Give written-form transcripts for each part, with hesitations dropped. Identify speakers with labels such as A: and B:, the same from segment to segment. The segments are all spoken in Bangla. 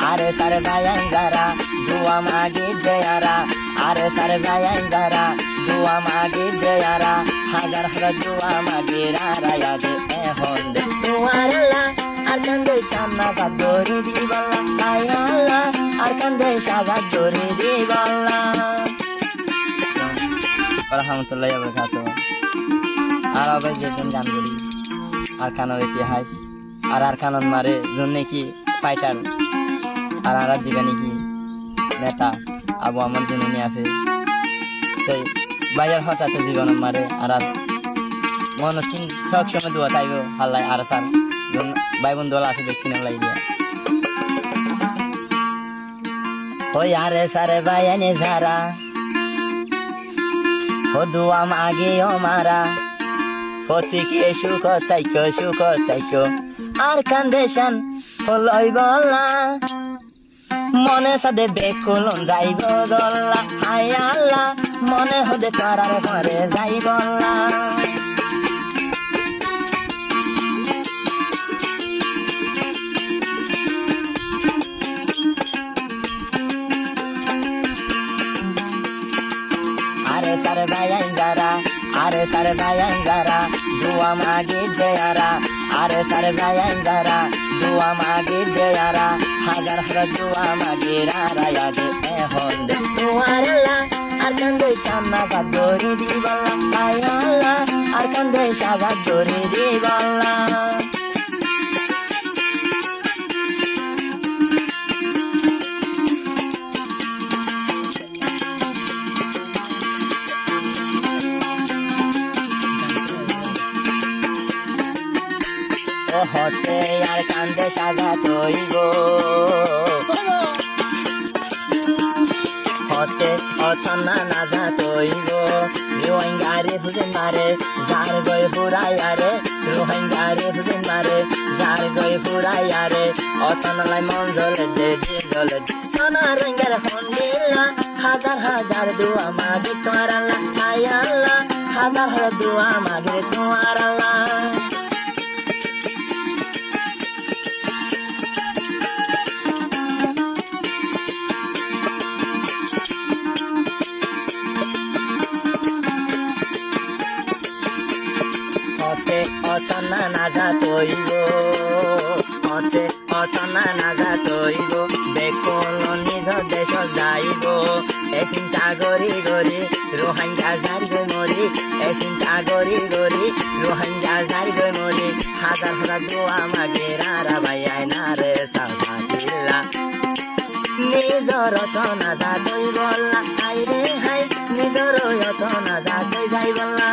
A: আরে সার ভাইয়ান যারা দুয়া মাগি দেয়ারা আরে সার ভাইয়ান যারা দুয়া মাগি দেয়ারা হাজার হাজার দুয়া মাগি রায়া দে এখন দে তোমার আল্লাহ আর কান্দে সামনা গাদরি দিবাল্লা আয় আল্লাহ আর কান্দে সাগা দরি দিবাল্লা রহমতুল্লাহি ওয়া বারাকাতুহু। আর আবার যেজন গান করি আর কানোর ইতিহাস আর কানন মারে জন্য কি ফাইটার আর জীবনে কি নেতা আবু আমার জননী আছে সেই বাইয়ার হঠাৎ জীবন মারে আর মনে সব সময় দোয়া চাইব হাল্লাই আর স্যার ভাই বোন দল আছে দেখছি না লাগিয়ে ওই আরে সারে ভাইয়ানে যারা ও দোয়া মাগে ও মারা ফতিকে সুখ তাইকো আর কান্দেশান হলই বললা মনে সাদে বেকুলন যাইব দল্লা হায় আল্লাহ মনে হদে তারার ঘরে যাই বললা আরে সারে ভাইয়ান যারা আরে সারে ভাইয়ান যারা দুয়া মাগি দেয়ারা আরে সারে ভাইয়ান যারা দুয়া মাগি দেয়ারা হাজার হাজার দুয়া মাগি রায়া দে এখন দে তোমার আল্লাহ আর কান্দে সামনা গাদরি দিবাল্লা আয় আল্লাহ আর কান্দে সাগা দরি দিবাল্লা হতে আর কান্দে সাজা তৈব হতে অথনা নাজা তৈব রোহিঙ্গারে হুসেন মারে যার গয়ে ফুরাইয়ারে রোহিঙ্গারে হুসেন মারে যার গয়ে ফুরাইয়ারে অথনালাই মন জ্বলে দে জ্বলে সোনা রোহিঙ্গার হন্দিল্লা হাজার হাজার দুয়া মাগে তোমার আল্লাহ আয় আল্লাহ হাজার হাজার দুয়া মাগে তোমার আল্লাহ অতনা নাজা তৈব অতে অতনা নাজা তৈব বেকুল নিজ দেশ যাইব এ চিন্তা গরি গরি রোহিঙ্গা যাই গৈ মরি এ চিন্তা গরি গরি রোহিঙ্গা যাই গৈ মরি হাজার হাজার দোয়া মাগে রারা ভাইয়াই না রে সাফাতিল্লা নিজর অতনা যা তৈ বললা হাই রে হাই নিজর অতনা যা তৈ যাই বললা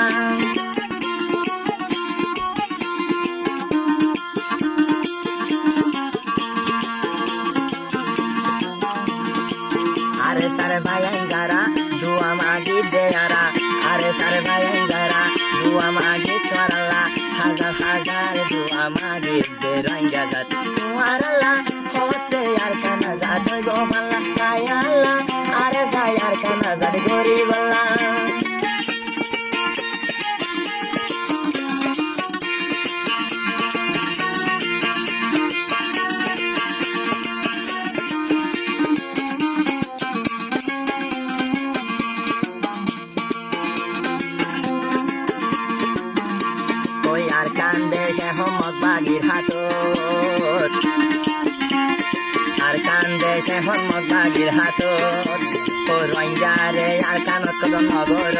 A: আরে সারে ভাইয়ান যারা দুয়া মাগি দেয়ারা আরে সারে ভাইয়ান যারা দুয়া মাগি তোরালা হাজার হাজার দুয়া মাগি দে রোহিঙ্গা জাত তোমার আল্লাহ হতে আর কানা জাত গো বাল্লা আয় আল্লাহ আরে যাই আর কানা জাত গরি বাল্লা আর কান্দে সে হমক বাগির হাতত আর কান্দে সে হমক বাগির হাতত ও রোহিঙ্গারে আর কানত কদম নগর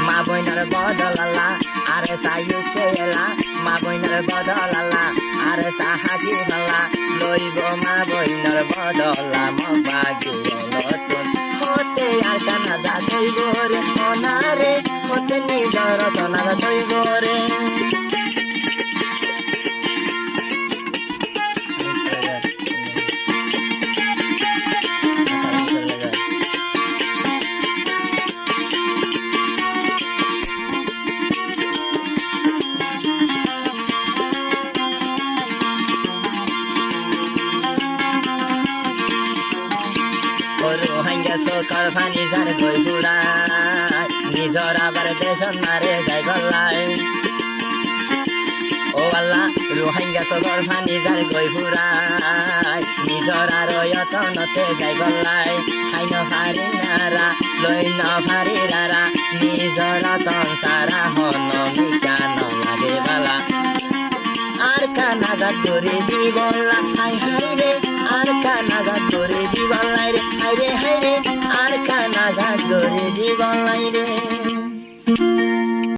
A: মা বইনার বদলালা আরে সাইকে এলা মা বইনার বদলালা আরে সাহাকি হলা লইব মা বইনার বদলা মক বাগি নতুন হতে আর কানা যা দইব রে অনারে হতে নিজর তনা দইব রে রোহিঙ্গা সকাল ফানি যার গই ফুরায় নিজর আবার দেশন মারে যাই গল্লায় ও আল্লাহ রোহিঙ্গা সকাল ফানি যার গই ফুরায় নিজর আর যতনতে যাই গলাই খাইন ফারি নারা লইন ফারি রারা নিজর রতন সারা হন মিকা নলাগে বালা আর কানাগাত করে দিবি বললা হাই হাই রে আর কানাগাত করে দিবলাই রে হাই রে আর কানাগাত করে দিবলাই রে